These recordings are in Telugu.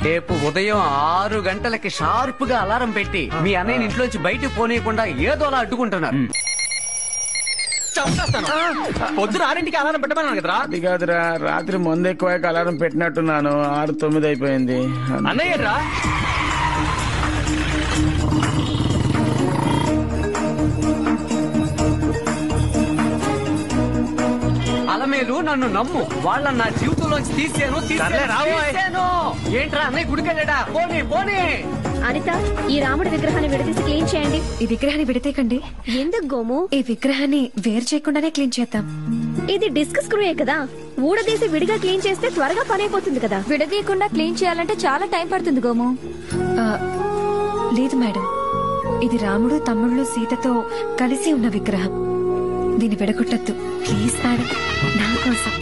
రేపు ఉదయం 6 గంటలకి షార్ప్ గా అలారం పెట్టి మీ అన్నయ్య ఇంట్లోంచి బయటకు పోనీయకుండా ఏదోలా అడ్డుకుంటున్నారు. పొద్దున 6ంటికి అలారం పెట్టమన్నాను కదరా. అది కాదురా, రాత్రి మందు ఎక్కువ అలారం పెట్టినట్టున్నాను. 6-9 అయిపోయింది. అన్నయ్య రా. అలమేలు నన్ను నమ్ము, వాళ్ళ నా జీవితంలోంచి తీసాను. ఏంట్రా అన్నయ్య గుడికెళ్ళడా? పోనీ పోనీ. అనిత, ఈ రాముడి విగ్రహాన్ని విడదీసి క్లీన్ చేయండి. ఈ విగ్రహాన్ని విడతీయకండి. ఎందుకు గోము? ఈ విగ్రహాన్ని వేరు చేయకుండానే క్లీన్ చేద్దాం. ఇది డిస్క్ స్క్రూయే కదా, ఊడదీసి విడిగా క్లీన్ చేస్తే త్వరగా పని అయిపోతుంది కదా. విడదీయకుండా క్లీన్ చేయాలంటే చాలా టైం పడుతుంది గోము. లేదు మేడం, ఇది రాముడు తమ్ముళ్ళు సీతతో కలిసి ఉన్న విగ్రహం. దీన్ని విడగొట్టద్దు ప్లీజ్ మేడం, నా కోసం.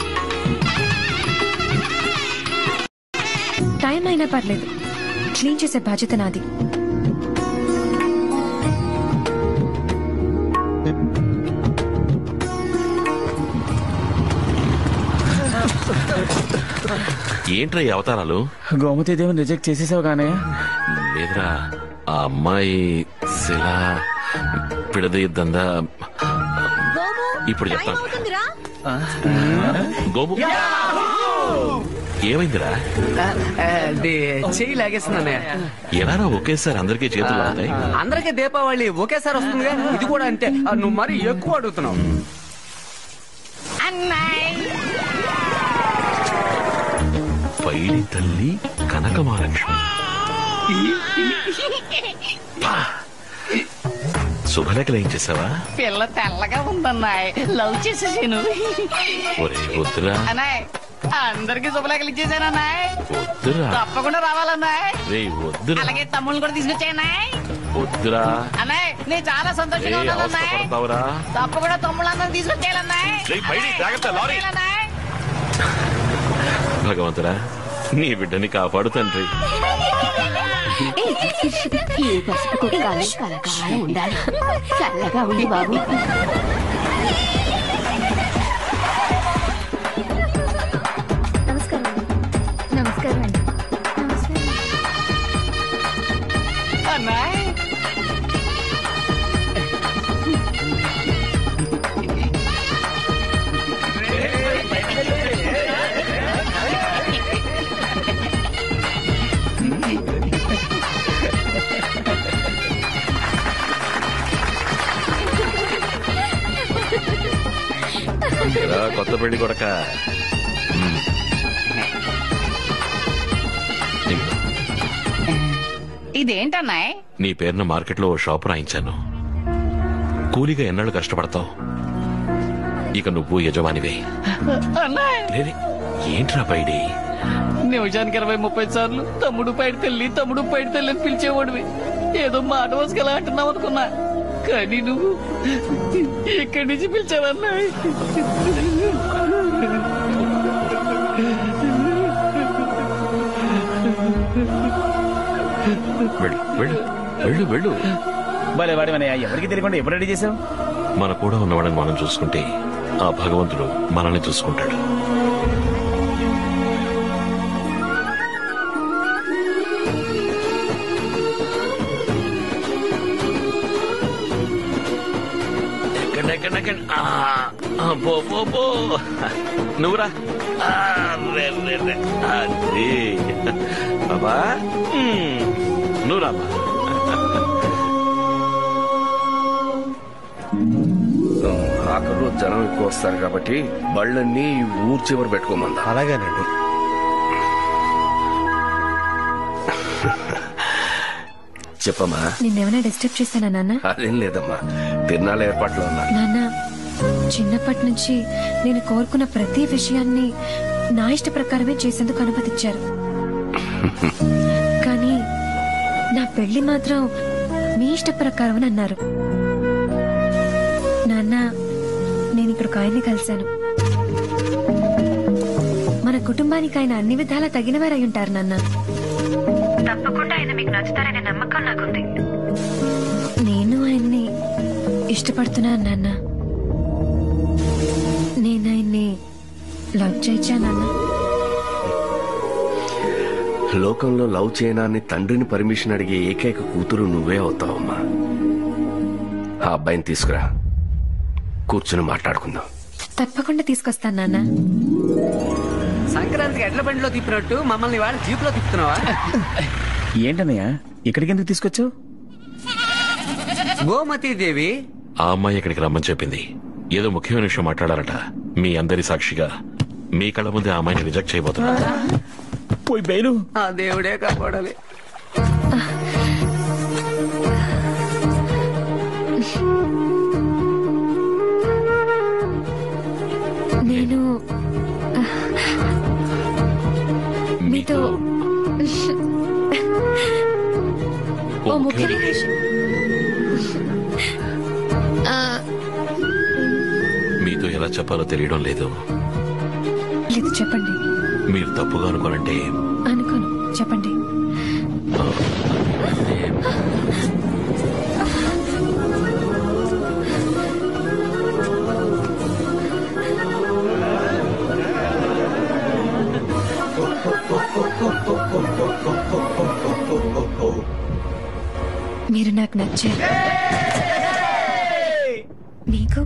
టైం అయినా పర్లేదు, క్లీన్ చేసే బాధ్యత నాది. ఏంట్రా ఈ అవతారాలు? గోమతీదేవిని రిజెక్ట్ చేసేసావు కానీ. లేదురా, ఆ అమ్మాయి శిల పిడదీద్దందా ఇప్పుడు చెప్తాను. గోము ఏమైందిరా? చెయ్యి లాగేస్తున్నానే. ఎలా ఒకేసారి అందరికీ చేతులు అవుతాయి? అందరికీ దీపావళి ఒకేసారి వస్తుంది. ఇది కూడా అంతే. నువ్వు మరి ఎక్కువ అడుగుతున్నావు. పైడి తల్లి కనకమహాలక్ష్మి. శుభలేఖలు ఏం చేసావా? పిల్ల తెల్లగా ఉందన్నాయ్, లవ్ చేసేసాను. ఒరే వద్దురా అన్నాయ్, అందరికి శుభలేఖలు ఇచ్చేసానన్నాయ్. వద్దురా, తప్పకుండా రావాలన్నాయ్. రే వద్దురా. అలాగే తమ్ముళ్ళు కూడా తీసుకొచ్చాయన్నాయ్. వద్దురా అన్నాయ్, నేను చాలా సంతోషంగా ఉన్నానన్నాయ్. తప్పకుండా తమ్ముళ్ళందరూ తీసుకొచ్చేయాలన్నాయ్. భగవంతురా, నీ బిడ్డని కాపాడు తండ్రి. ఈ పసుపు కుక్కలు కలకాలం ఉండాలి. చల్లగా ఉంది బాబు. నమస్కారం. నమస్కారం అండి. అన్నాయ్, కొత్త పెళ్లి కొడక. ఇదేంటన్నాయ్? నీ పేరున మార్కెట్లో ఓ షాపు రాయించాను. కూలీగా ఎన్నాళ్ళు కష్టపడతావు, ఇక నువ్వు యజమానివే. లేదే ఏంట్రా పైడి? నిమిషానికి 20-30 సార్లు తమ్ముడు పైడి తల్లి అని పిలిచేవాడివి. ఏదో మాట వసుకలా అంటున్నావు అనుకున్నా, కానీ నువ్వు ఇక్కడి నుంచి పిలిచావన్నాయ్. వెళ్ళు వెళ్ళు వెళ్ళు. భలే వాడివనయ్య, ఎవరికి తెలియకుండా ఎప్పుడు రెడీ చేసావు? మన కూడా ఉన్నవాడని మనం చూసుకుంటే ఆ భగవంతుడు మనల్ని చూసుకుంటాడు. నువ్వురా. అదే బాబా, నువ్వు రాబా. ఆఖరు జనం ఎక్కువ వస్తారు కాబట్టి బళ్ళన్నీ ఊరు చివరి పెట్టుకోమంది. అలాగేనండి. చెప్పమ్మా. నిన్నేమైనా డిస్టర్బ్ చేశానా నాన్న? అదేం లేదమ్మా, తిరునాళ్ళ ఏర్పాట్లో ఉన్నా. నాన్న, చిన్నప్పటి నుంచి నేను కోరుకున్న ప్రతి విషయాన్ని నా ఇష్ట ప్రకారమే చేసేందుకు అనుమతిచ్చారు. కానీ నా పెళ్లి మాత్రం మీ ఇష్ట ప్రకారం అని అన్నారు. నాన్న, నేను ఇక్కడ ఒక ఆయన్ని కలిశాను. మన కుటుంబానికి ఆయన అన్ని విధాలా తగినవారై ఉంటారు నాన్న. తప్పకుండా ఆయన మీకు నచ్చుతారనే నమ్మకం నాకుంది. నేను ఆయన్ని ఇష్టపడుతున్నాను నాన్న. నేను ఆయన్ని లవ్ చేయొచ్చా నాన్న? లోకంలో లవ్ చేయనాన్ని తండ్రిని పర్మిషన్ అడిగే ఏకైక కూతురు నువ్వే అవుతావమ్మా. ఆ అబ్బాయిని తీసుకురా, కూర్చుని మాట్లాడుకుందాం. తప్పకుండా తీసుకొస్తాను నాన్న. సంక్రాంతికి ఎడ్ల బండిలో తిప్పినట్టు మమ్మల్ని వాళ్ళ జీప్ లో తిప్పుతున్నావా? ఏంటన్నయ్య ఇక్కడికి ఎందుకు తీసుకొచ్చావు? గోమతీదేవి ఆ అమ్మాయి ఇక్కడికి రమ్మని చెప్పింది. ఏదో ముఖ్యమైన విషయం మాట్లాడారట. మీ అందరి సాక్షిగా మీ కళ్ళ ముందే ఆ అమ్మాయిని రిజెక్ట్ చేయబోతున్నా. పోయి బయలు. ఆ దేవుడే కాపాడాలి. నేను మీతో ఓ ముఖ్యమైన విషయం. మీతో ఎలా చెప్పాలో తెలియడం లేదు. లేదు చెప్పండి. మీరు తప్పుగా అనుకోనంటే. అనుకోను, చెప్పండి. మీరు నాకు నచ్చారు. మీకు